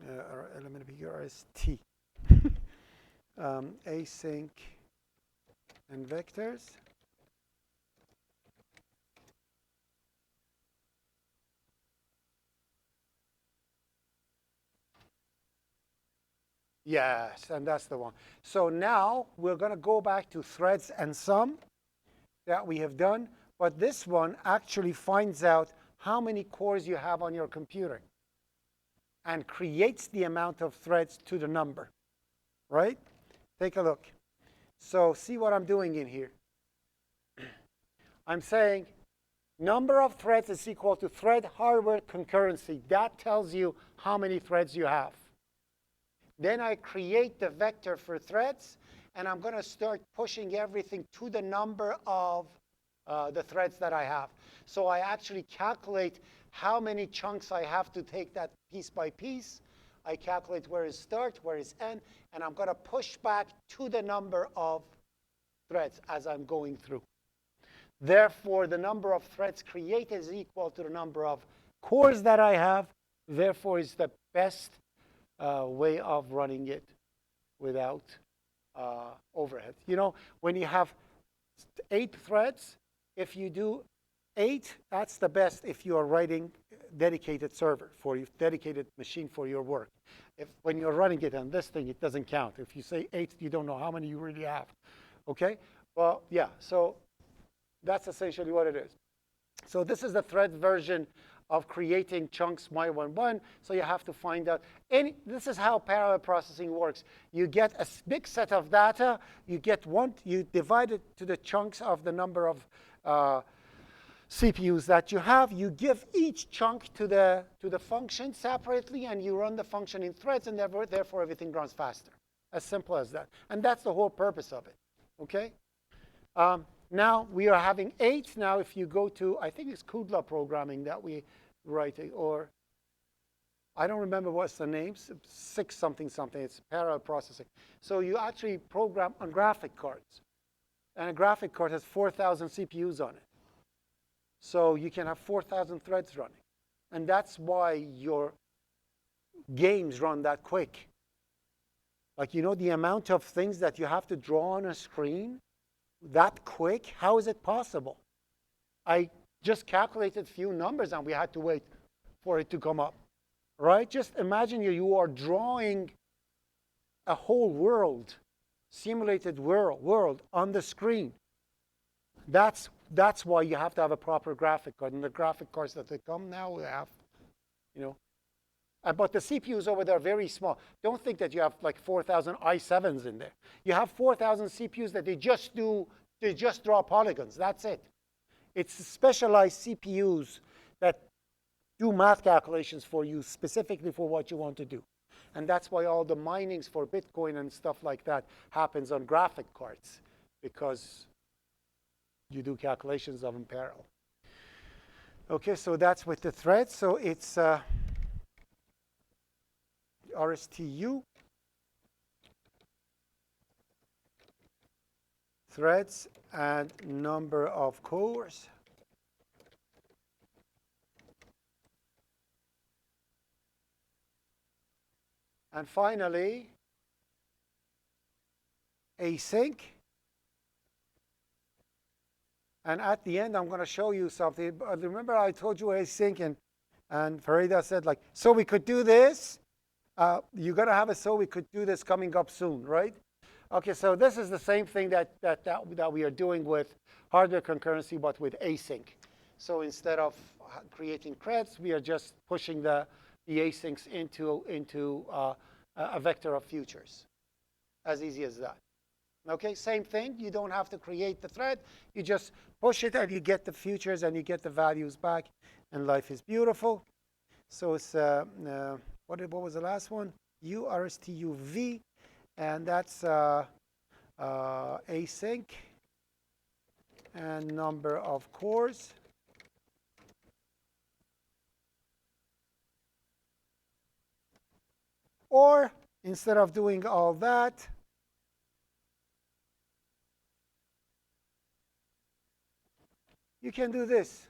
our element here is T. Async and vectors. Yes, and that's the one. So now we're going to go back to threads and sum that we have done. But this one actually finds out how many cores you have on your computer and creates the amount of threads to the number. Right? Take a look. So see what I'm doing in here. I'm saying number of threads is equal to thread hardware concurrency. That tells you how many threads you have. Then I create the vector for threads, and I'm going to start pushing everything to the number of the threads that I have. So I actually calculate how many chunks I have to take that piece by piece. I calculate where is start, where is end, and I'm going to push back to the number of threads as I'm going through. Therefore, the number of threads created is equal to the number of cores that I have. Therefore, it's the best way of running it without overhead. You know, when you have 8 threads, if you do 8, that's the best if you are writing dedicated server for your dedicated machine for your work. When you're running it on this thing, it doesn't count. If you say 8, you don't know how many you really have. Okay? Well, yeah, so that's essentially what it is. So this is the thread version of creating chunks Y11. So you have to find out. This is how parallel processing works. You get a big set of data. You divide it to the chunks of the number of CPUs that you have. You give each chunk to the function separately, and you run the function in threads, and therefore everything runs faster. As simple as that. And that's the whole purpose of it. Okay? Now we are having 8. Now if you go to, I think it's CUDA programming that we write, or I don't remember what's the name, 6 something something. It's parallel processing. So you actually program on graphic cards. And a graphic card has 4,000 CPUs on it. So you can have 4,000 threads running. And that's why your games run that quick. Like, you know, the amount of things that you have to draw on a screen that quick, how is it possible? I just calculated a few numbers, and we had to wait for it to come up. Right? Just imagine you are drawing a whole world, simulated world on the screen. That's that's why you have to have a proper graphic card. And the graphic cards that they come now, we have, you know. But the CPUs over there are very small. Don't think that you have like 4,000 i7s in there. You have 4,000 CPUs that they just draw polygons. That's it. It's specialized CPUs that do math calculations for you specifically for what you want to do. And that's why all the minings for Bitcoin and stuff like that happens on graphic cards, because you do calculations of in parallel. Okay, so that's with the threads. So it's RSTU, threads, and number of cores. And finally, async. And at the end, I'm going to show you something. But remember I told you async, and Farida said, like, so we could do this. You're going to have a so we could do this coming up soon, right? Okay, so this is the same thing that we are doing with hardware concurrency, but with async. So instead of creating creds, we are just pushing the asyncs into a vector of futures. As easy as that. Okay, same thing. You don't have to create the thread. You just push it, and you get the futures, and you get the values back, and life is beautiful. So it's what was the last one? URSTUV, and that's async and number of cores. Or instead of doing all that, you can do this.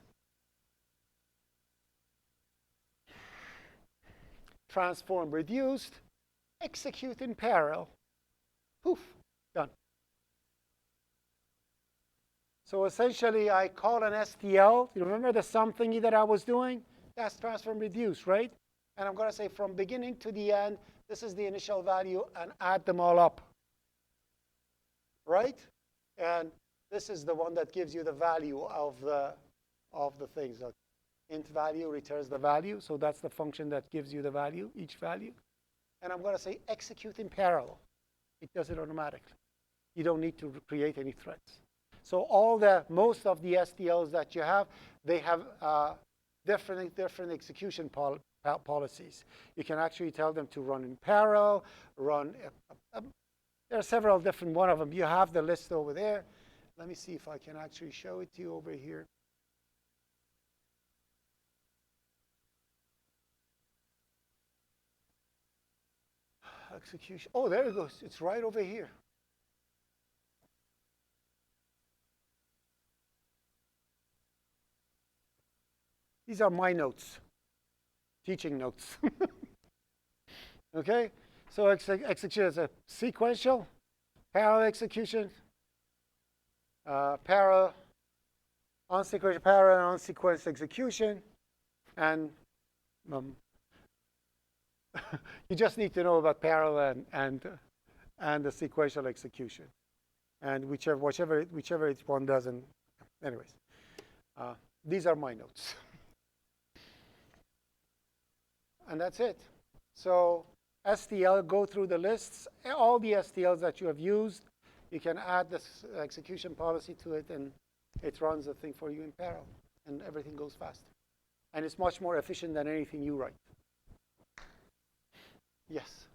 Transform reduced, execute in parallel. Poof, done. So essentially, I call an STL. You remember the sum thingy that I was doing? That's transform reduce, right? And I'm going to say from beginning to the end, this is the initial value, and add them all up. Right? And this is the one that gives you the value of the things. Like int value returns the value. So that's the function that gives you the value, each value. And I'm going to say execute in parallel. It does it automatically. You don't need to create any threads. So most of the STLs that you have, they have different execution policies. You can actually tell them to run in parallel, there are several different one of them. You have the list over there. Let me see if I can actually show it to you over here. Execution. Oh, there it goes. It's right over here. These are my notes, teaching notes. Okay, so execution is a sequential, parallel execution, parallel, unsequential, parallel, unsequenced execution, and you just need to know about parallel and the sequential execution, and whichever one doesn't. Anyways, these are my notes. And that's it. So STL, go through the lists. All the STLs that you have used, you can add this execution policy to it, and it runs the thing for you in parallel, and everything goes fast. And it's much more efficient than anything you write. Yes?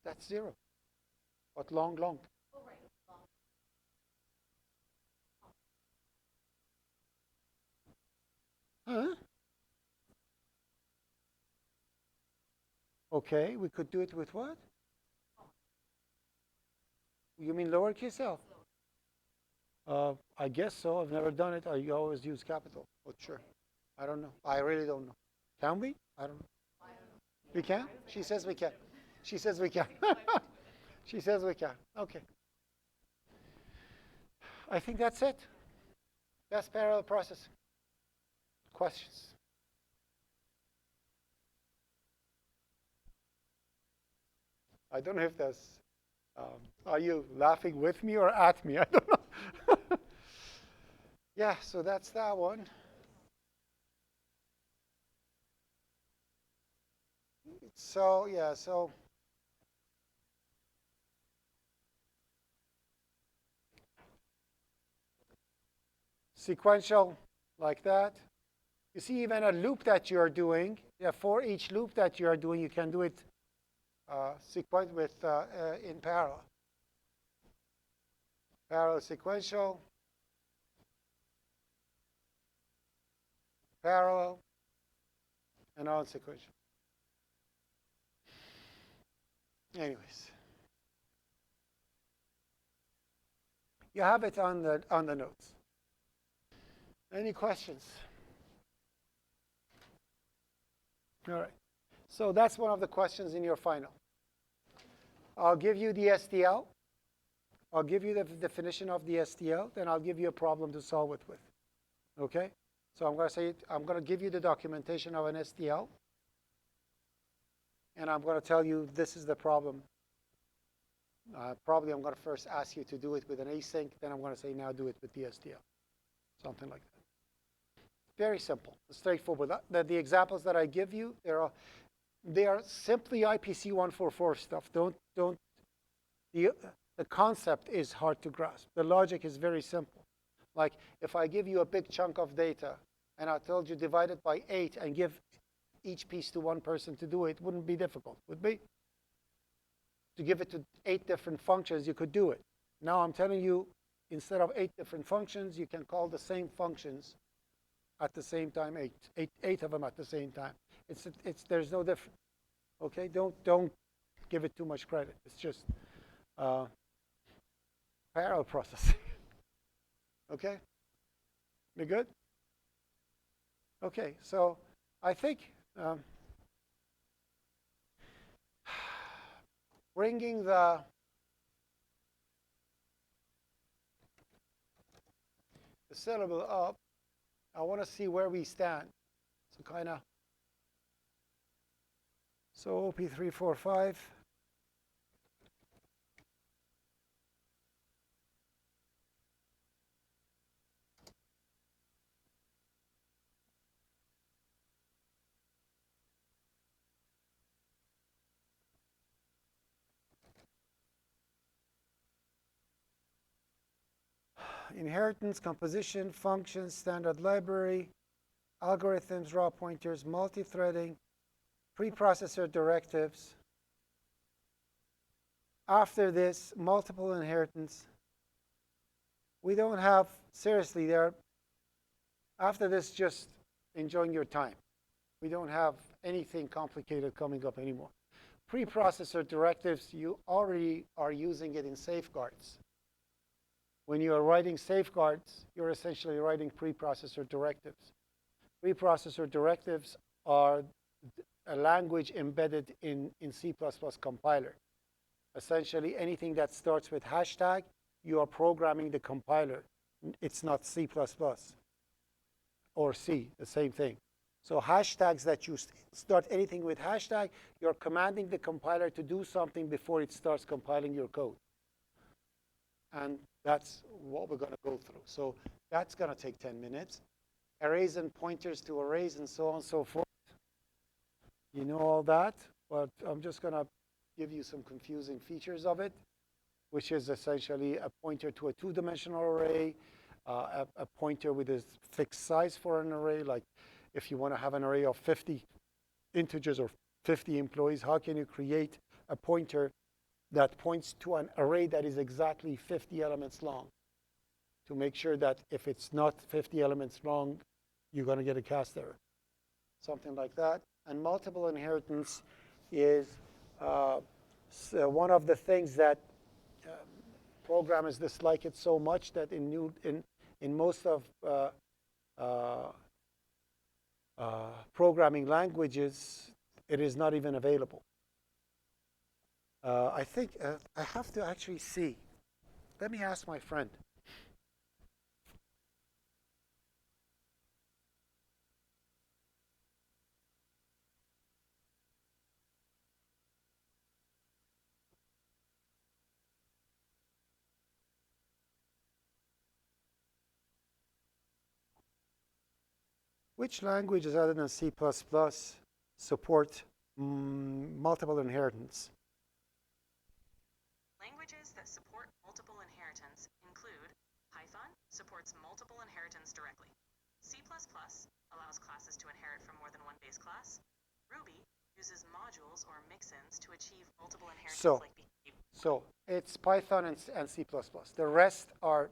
That's 0. But long. Huh? Okay, we could do it with what? You mean lowercase l? I guess so. I've never done it. I always use capital. But sure. I don't know. I really don't know. Can we? I don't know. We can? She says we can. She says we can. She says we can. Okay. I think that's it. That's parallel processing. Questions? I don't know if there's Are you laughing with me or at me? I don't know. Yeah, so that's that one. So, yeah, so sequential like that. You see, even a loop that you're doing, yeah, for each loop that you're doing, you can do it in parallel. Parallel sequential, parallel, and non-sequential. Anyways, you have it on the notes. Any questions? All right. So that's one of the questions in your final. I'll give you the STL. I'll give you the definition of the STL. Then I'll give you a problem to solve it with. Okay? So I'm going to say I'm going to give you the documentation of an STL. And I'm going to tell you this is the problem. Probably I'm going to first ask you to do it with an async. Then I'm going to say now do it with the STL. Something like that. Very simple, straightforward. The examples that I give you, they are simply IPC 144 stuff. The concept is hard to grasp. The logic is very simple. Like if I give you a big chunk of data and I told you divide it by 8 and give each piece to one person to do it, it wouldn't be difficult, would be? To give it to 8 different functions, you could do it. Now I'm telling you, instead of 8 different functions, you can call the same functions at the same time, eight of them at the same time. There's no difference. Okay, don't give it too much credit. It's just parallel processing. Okay, we good? Okay, so I think bringing the syllable up, I want to see where we stand. So OOP345. Inheritance, composition, functions, standard library, algorithms, raw pointers, multi-threading, preprocessor directives. After this, multiple inheritance. We don't have, seriously, after this, just enjoying your time. We don't have anything complicated coming up anymore. Preprocessor directives, you already are using it in safeguards. When you are writing safeguards, you're essentially writing preprocessor directives. Preprocessor directives are a language embedded in C++ compiler. Essentially, anything that starts with hashtag, you are programming the compiler. It's not C++ or C, the same thing. So hashtags that you start anything with hashtag, you're commanding the compiler to do something before it starts compiling your code. And that's what we're going to go through. So that's going to take 10 minutes. Arrays and pointers to arrays and so on and so forth. You know all that, but I'm just going to give you some confusing features of it, which is essentially a pointer to a 2-dimensional array, a pointer with a fixed size for an array. Like if you want to have an array of 50 integers or 50 employees, how can you create a pointer that points to an array that is exactly 50 elements long to make sure that if it's not 50 elements long, you're going to get a cast error. Something like that. And multiple inheritance is one of the things that programmers dislike it so much that in most of programming languages, it is not even available. I think I have to actually see. Let me ask my friend. Which languages other than C++ support multiple inheritance? Languages that support multiple inheritance include Python supports multiple inheritance directly. C++ allows classes to inherit from more than one base class. Ruby uses modules or mix-ins to achieve multiple inheritance like behavior. So it's Python and C++. The rest are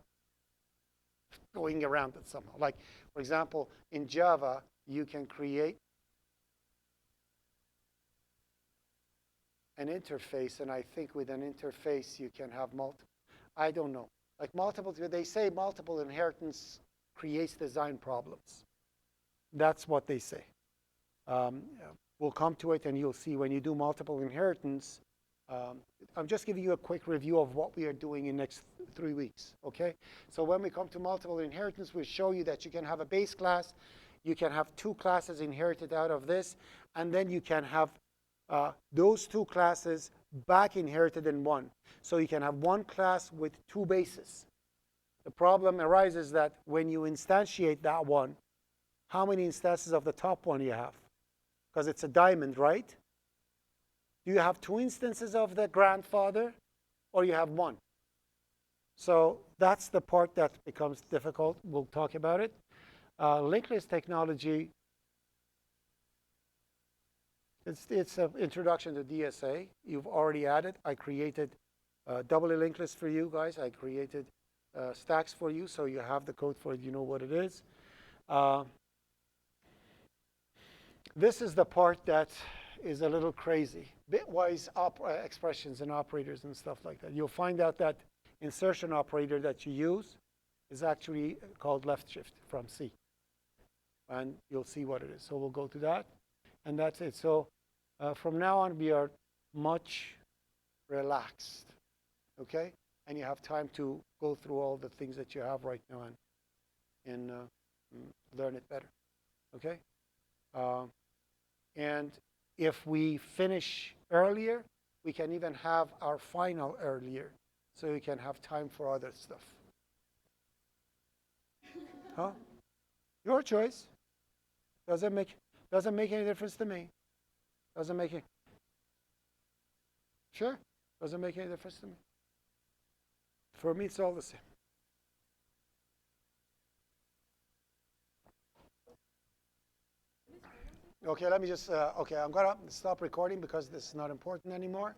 going around it somehow. Like, for example, in Java, you can create an interface, and I think with an interface you can have multiple. I don't know. Like multiple, they say multiple inheritance creates design problems. That's what they say. We'll come to it, and you'll see when you do multiple inheritance. I'm just giving you a quick review of what we are doing in the next 3 weeks, okay? So when we come to multiple inheritance, we'll show you that you can have a base class, you can have 2 classes inherited out of this, and then you can have those 2 classes back inherited in one. So you can have one class with 2 bases. The problem arises that when you instantiate that one, how many instances of the top one you have? Because it's a diamond, right? Do you have 2 instances of the grandfather, or you have 1? So that's the part that becomes difficult. We'll talk about it. Linked list technology, it's an introduction to DSA. You've already added. I created double linked list for you guys. I created stacks for you, so you have the code for it. You know what it is. This is the part that is a little crazy. Bitwise expressions and operators and stuff like that. You'll find out that insertion operator that you use is actually called left shift from C. And you'll see what it is. So we'll go to that. And that's it. So from now on, we are much relaxed. Okay? And you have time to go through all the things that you have right now and learn it better. Okay? And if we finish earlier, we can even have our final earlier, so we can have time for other stuff. Huh? Your choice. Doesn't make any difference to me. Doesn't make it. Sure. Doesn't make any difference to me. For me, it's all the same. Okay, let me just, okay, I'm going to stop recording because this is not important anymore.